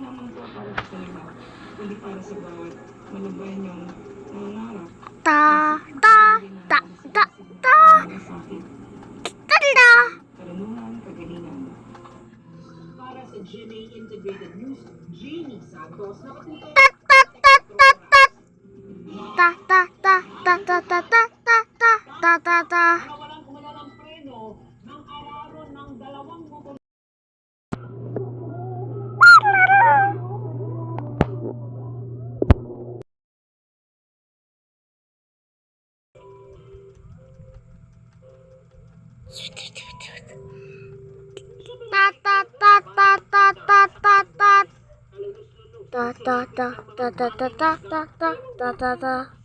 lamang po para sa kanila, kundi para sa bawat malabayan yung nangangarap. Karunungan, kagalingan. Para sa GMA Integrated News, Jamie Santos, nakatutok. Walang kumalang preno ng araron ng dalawang motor. Ta